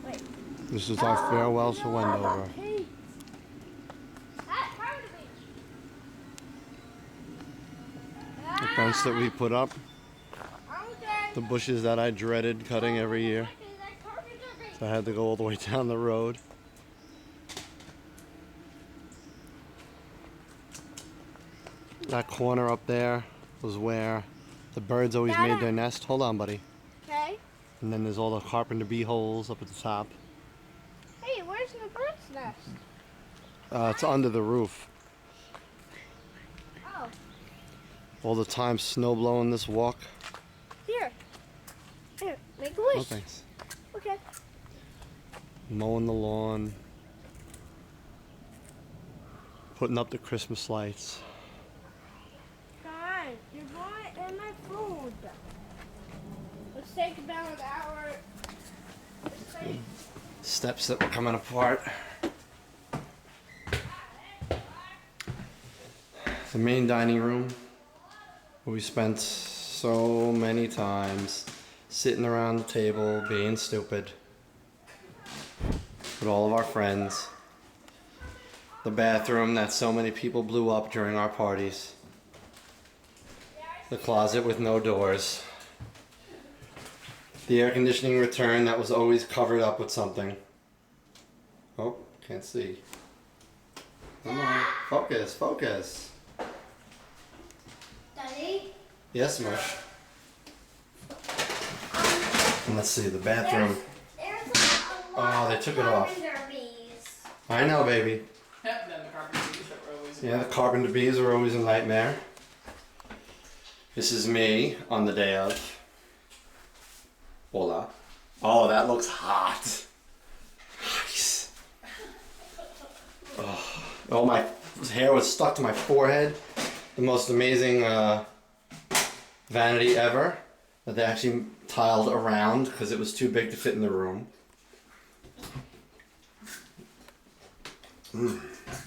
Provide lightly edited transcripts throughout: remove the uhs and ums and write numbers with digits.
Wait. This is our farewell to Wendover. Hey. The fence that we put up, the bushes that I dreaded cutting every year. So I had to go all the way down the road. That corner up there was where the birds always made their nest. Hold on, buddy. Okay. And then there's all the carpenter bee holes up at the top. Hey, where's the bird's nest? It's under the roof. Oh. All the time snow blowing this walk. Here, make a wish. Oh, thanks. Okay. Mowing the lawn. Putting up the Christmas lights. Fine, you're going in my food. Let's take about an hour. Steps that were coming apart. The main dining room, where we spent so many times sitting around the table being stupid with all of our friends. The bathroom that so many people blew up during our parties. The closet with no doors. The air conditioning return that was always covered up with something. Oh, can't see. Come on, focus. Daddy? Yes, Mush. And let's see, the bathroom. There's a lot they took it off. carpenter bees. I know, baby. Yep, then the carpenter bees that were always. Yeah, the carpenter bees are always a nightmare. This is me on the day of. Hola. Oh, that looks hot. Nice. Oh, my hair was stuck to my forehead. The most amazing vanity ever that they actually tiled around because it was too big to fit in the room.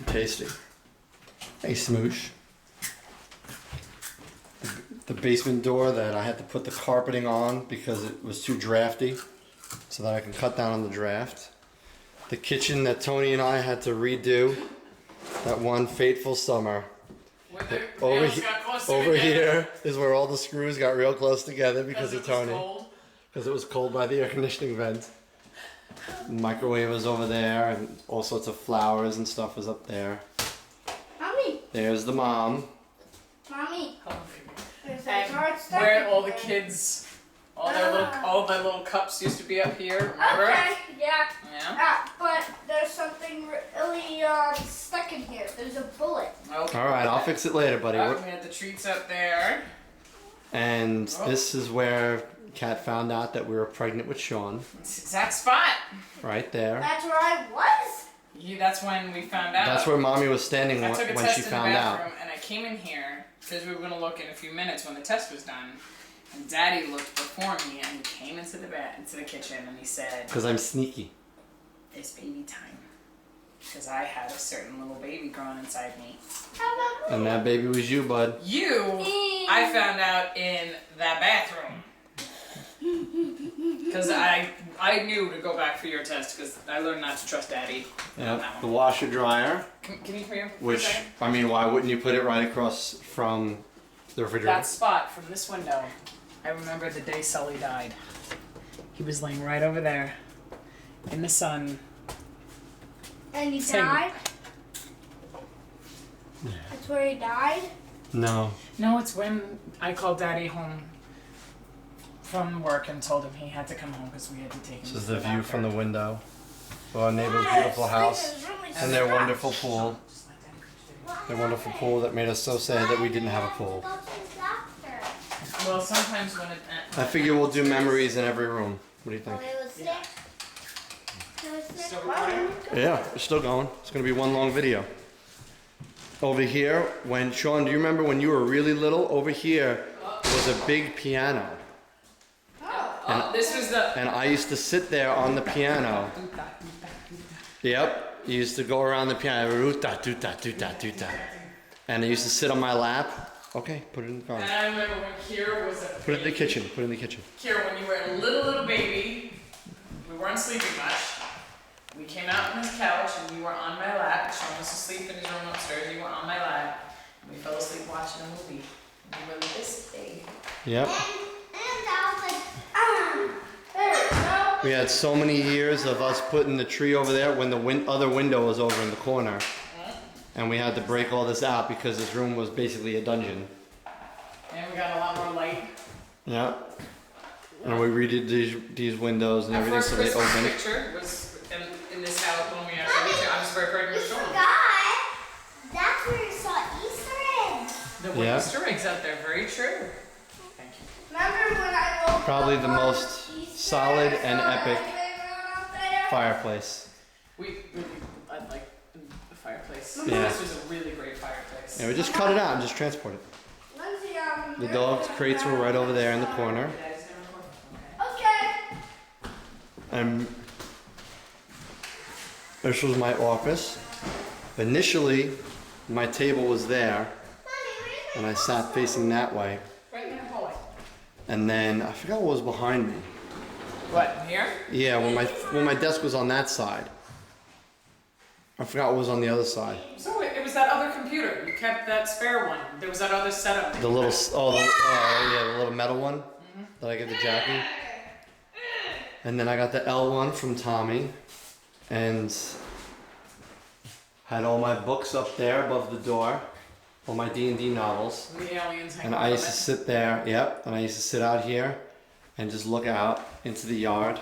Tasty. Hey, Smoosh. The basement door that I had to put the carpeting on because it was too drafty so that I can cut down on the draft. The kitchen that Tony and I had to redo that one fateful summer. Over here is where all the screws got real close together because of Tony. Because it was cold by the air conditioning vent. The microwave was over there and all sorts of flowers and stuff was up there. Mommy. There's the mom. Mommy. And where all the kids, all their little cups used to be up here. Remember? Okay, yeah. Yeah. But there's something really stuck in here. There's a bullet. Okay. All right, I'll fix it later, buddy. We had the treats up there. And this is where Kat found out that we were pregnant with Sean. It's the exact spot. Right there. That's where I was. Yeah, that's when we found out. That's where Mommy was standing I took a when test she in found the out. bathroom, and I came in here because we were going to look in a few minutes when the test was done. And Daddy looked before me, and he came into the kitchen, and he said, Because I'm sneaky. "It's baby time." Because I had a certain little baby growing inside me. How about me? And that baby was you, bud. I found out in that bathroom. Because I knew to go back for your test because I learned not to trust Daddy. Yep. The washer dryer. Can you come here? Which, I mean, why wouldn't you put it right across from the refrigerator? That spot from this window. I remember the day Sully died. He was laying right over there in the sun. And he died? Yeah. That's where he died? No. No, it's when I called Daddy home from work and told him he had to come home because we had to take him. This is the view from the window of our neighbor's beautiful house and their wonderful pool. Their wonderful pool that made us so sad that we didn't have a pool. Well, sometimes when I figure we'll do memories in every room. What do you think? Still recording? Yeah, it's still going. It's going to be one long video. Over here, when Sean, do you remember when you were really little? Over here was a big piano. This was the... And I used to sit there on the piano. Yep, you used to go around the piano. And I used to sit on my lap. Okay, put it in the car. And I remember when Kira was a Put it in the kitchen. Put it in the kitchen. Kira, when you were a little baby, we weren't sleeping much. watching a movie. We were this big. Yep. And I was like, there, no. We had so many years of us putting the tree over there when the other window was over in the corner. And we had to break all this out because this room was basically a dungeon. And we got a lot more light. Yeah. And we redid these windows and Our everything first so they Christmas opened. picture was in this house when we actually moved here. I was very pregnant You with Sean. forgot. That's where you saw Easter eggs. There were Yeah. Easter eggs out there, very true. Thank you. Remember when I woke Probably up the on most Easter solid eggs and on the epic playground out there? fireplace. I like the fireplace. Yeah. This was a really great fireplace. Yeah, we just cut it out and just transport it. Lindsay, The dog's crates were right over there in the corner. Daddy's gonna record. Okay. And this was my office. Initially, my table was there, and I sat facing that way. Right in the hallway. And then I forgot what was behind me. What, here? Yeah, when my desk was on that side. I forgot what was on the other side. So it was that other computer. You kept that spare one. There was that other setup. The little, the little metal one that I gave to Jackie. And then I got the L one from Tommy, and had all my books up there above the door, all my D&D novels. The aliens hanging And I used to from sit there, yep, and I used to sit out here and just look out into the yard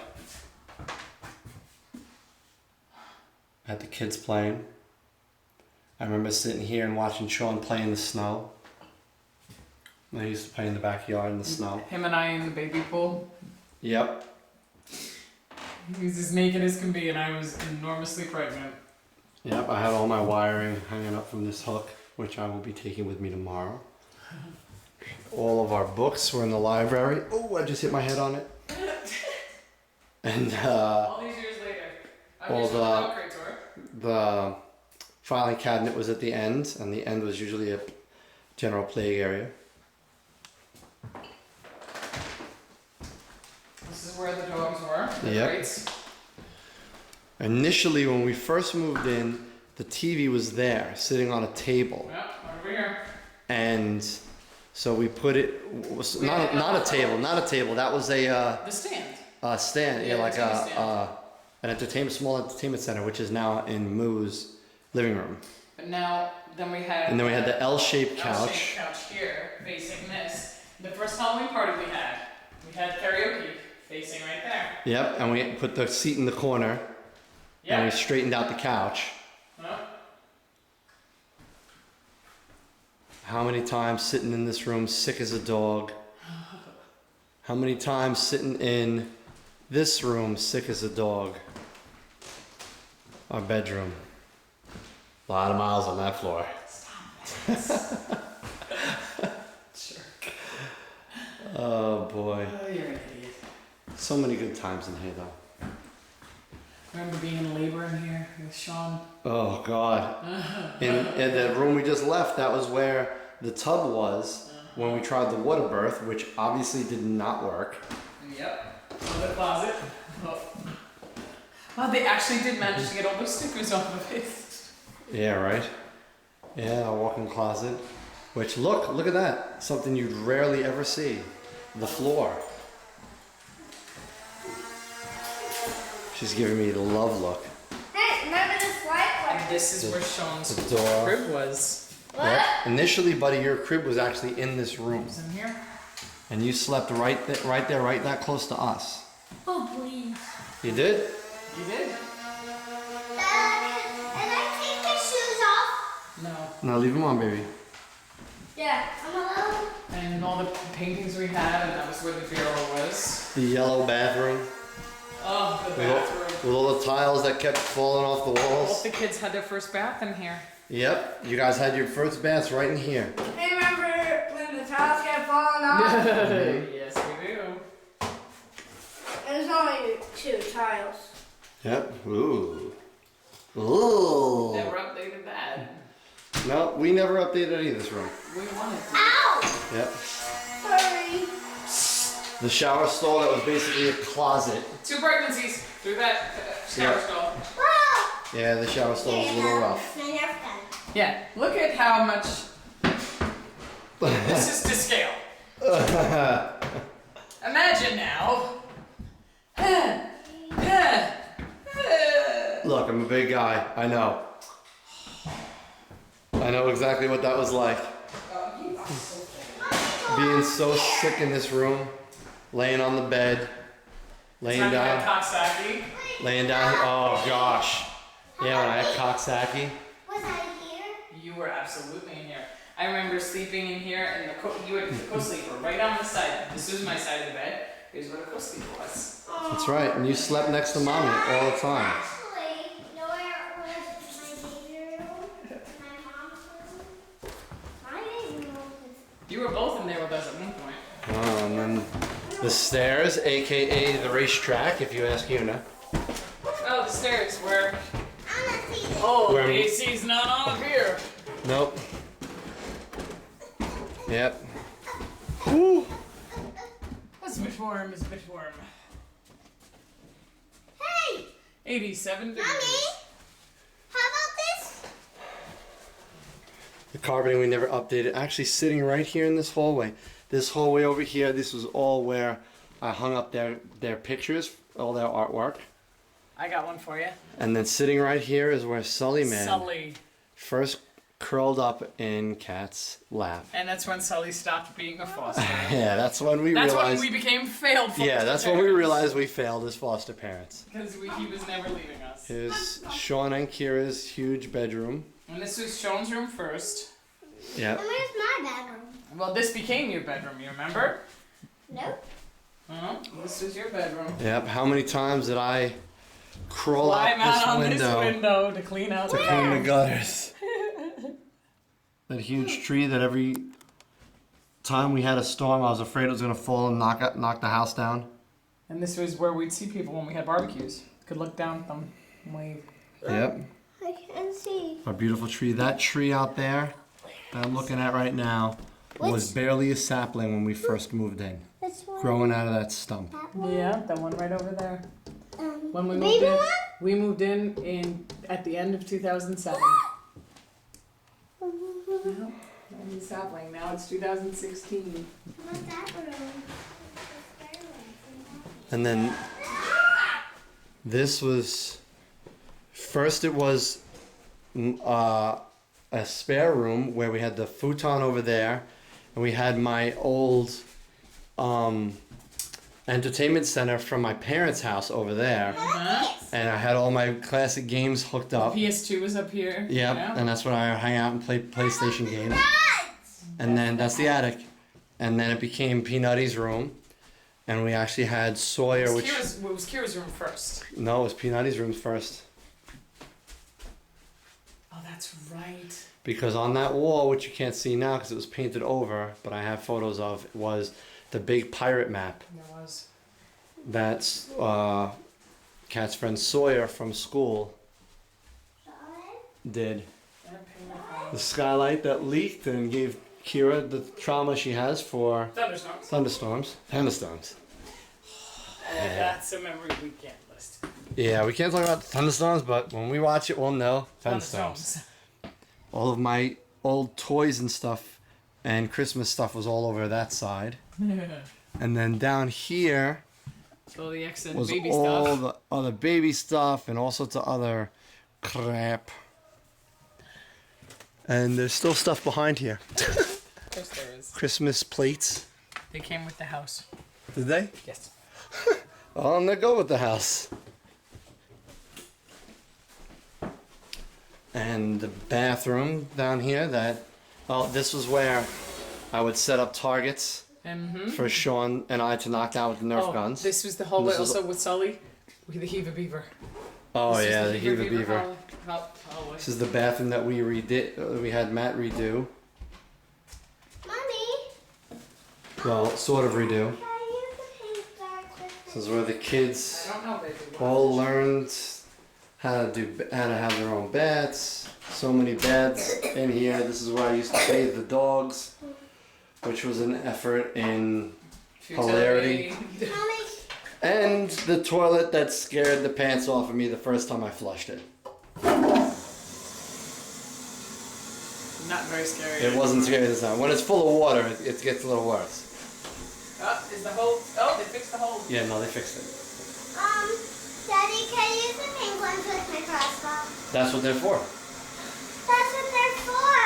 at the kids playing. I remember sitting here and watching Sean play in the snow. I used to play in the backyard in the snow. Him and I in the baby pool. Yep. He was as naked as can be, and I was enormously pregnant. Yep, I had all my wiring hanging up from this hook, which I will be taking with me tomorrow. All of our books were in the library. Oh, I just hit my head on it. And All these years later, I all used to the- dog crate tour. the filing cabinet was at the end, and the end was usually a general play area. This is where the dogs were. The Yep. crates. Initially, when we first moved in, the TV was there, sitting on a table, Yep, over here. and so we put it. Was not a table, not a table. That was a The stand. stand, Yeah, like entertainment stand. an small entertainment center, which is now in Moo's living room. But now, then we had. And then we had the L-shaped L-shaped couch. couch here, facing this. The first Halloween party we had karaoke facing right there. Yep, and we put the seat in the corner, and we Yeah. straightened out the couch. How many times sitting in this room sick as a dog? How many times sitting in this room sick as a dog? Our bedroom. A lot of miles on that floor. Sure. Oh boy. Oh, you're an idiot. So many good times in here though. Remember being in labor in here with Sean? Oh God. In the room we just left, that was where the tub was when we tried the water birth, which obviously did not work. Yep. In the closet. Oh. Well, they actually did manage to get all those stickers off of it. Yeah, right? Yeah, a walk-in closet. Which, look at that. Something you'd rarely ever see. The floor. She's giving me the love look. Hey, remember this light? And this is where Sean's The door. crib was. What? Yep. Initially, buddy, your crib was actually in this room. Was in here. And you slept right there, right that close to us. Oh, please. You did? You did? And I take my shoes off. No. Now leave them on, baby. Yeah, I'm alone. And all the paintings we had, and that was where the bureau was. The yellow bathroom. Oh, the With all, bathroom. with all the tiles that kept falling off the All walls. the kids had their first bath in here. Yep, you guys had your first baths right in here. Hey, remember when the tiles kept falling off? Yes, we do. There's only 2 tiles. Yep. Ooh. Ooh. Never updated that. No, we never updated any of this room. We wanted to. Ow! Yep. Sorry. The shower stall that was basically a closet. 2 pregnancies through that shower Yeah. stall. Yeah, the shower stall was a little rough. Yeah, look at how much This is to scale. Imagine now. Look, I'm a big guy. I know. I know exactly what that was like. Being so sick in this room, laying on the bed, laying down. Laying down. Oh gosh. Yeah, when I had Coxsackie. Was I here? You were absolutely in here. I remember sleeping in here, and you had the co-sleeper right on the side. This was my side of the bed. Here's where the co-sleeper was. That's right, and you slept next to mommy all the time. Actually, you know where was my baby room? My mom's room? My baby room was... You were both in there with us at one point. Oh, and then the stairs, aka the racetrack, if you ask Una. Oh, the stairs were... I'm gonna see this. Oh, Where- the AC's not on up here. Nope. Yep. Whew. That's a bit warm, it's a bit warm. Hey! 87 degrees. Mommy! How about this? The carpeting we never updated. Actually sitting right here in this hallway. This hallway over here, this was all where I hung up their pictures, all their artwork. I got one for you. And then sitting right here is where Sully Sully. first curled up in Kat's lap. And that's when Sully stopped being a foster. Yeah, that's when we That's realized. when we became failed foster Yeah, that's when we realized we failed as foster parents. Because he was never leaving us. Here's Sean and Kira's huge bedroom. And this was Sean's room first. Yeah. And where's my bedroom? Well, this became your bedroom, you remember? Nope. This was your bedroom. Yep. How many times did I crawl Climb out out on this this window window to clean out to the clean the room. gutters? That huge tree that every time we had a storm, I was afraid it was gonna fall and knock the house down. And this was where we'd see people when we had barbecues. Could look down at them and wave. Yep. I can't see. Our beautiful tree. That tree out there that I'm looking at right now was barely a sapling when we first moved in. This one. Growing out of that stump. That one. Yeah, that one right over there. When we moved baby in, one? we moved in at the end of 2007. No, only sapling. Now it's 2016. What's that room? And then this was first it was a spare room where we had the futon over there, and we had my old entertainment center from my parents' house over there, and I had all my classic games hooked up. PS2 was up here. Yep, Yeah. and that's when I hang out and play PlayStation games. And then that's the attic, and then it became Peanutty's room, and we actually had Sawyer, It which was Kira's room first. no, it was Peanutty's room first. Oh, that's right. Because on that wall, which you can't see now because it was painted over, but I have photos of, was the big pirate map. There was. That's Kat's friend Sawyer from school did. The skylight that leaked and gave Kira the trauma she has for Thunderstorms. thunderstorms. That's a memory we can't list. Yeah, we can't talk about thunderstorms, but when we watch it, we'll know thunderstorms. All of my old toys and stuff and Christmas stuff was all over that side. And then down here So the extra was baby all stuff. the other baby stuff and all sorts of other crap. And there's still stuff behind here. Of course there is. Christmas plates. They came with the house. Did they? Yes. On they go with the house. And the bathroom down here this was where I would set up targets Mm-hmm. for Sean and I to knock down with the Nerf guns. This was the hallway This was- also with Sully. With the Heave Beaver. Oh This was yeah, the Heaver Beaver. hallway. This is the bathroom that we redid. We had Matt redo. Mommy, Well, sort of redo. can I use the paint dark This is where the kids I don't know, baby. all learned how to have their own beds. So many beds in here. This is where I used to bathe the dogs, which was an effort in hilarity. Mommy, And the toilet that scared the pants off of me the first time I flushed it. Not very scary. It wasn't scary this time. When it's full of water, it gets a little worse. Oh, is the hole? Oh, they fixed the hole. Yeah, no, they fixed it. Daddy, can I use the pink ones with my crossbow? That's what they're for. That's what they're for.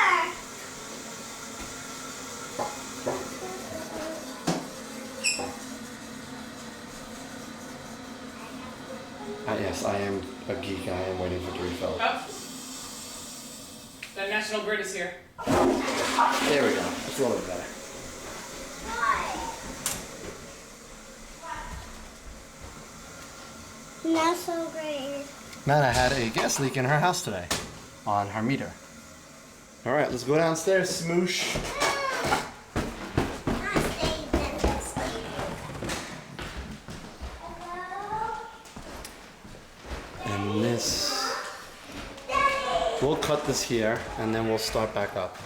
Yes, I am a geek. I am waiting for it to refill. Oh. The National Grid is here. There we go. That's a little bit better. Not so great. Nana had a gas leak in her house today on her meter. All right, let's go downstairs, smoosh. And this, we'll cut this here and then we'll start back up.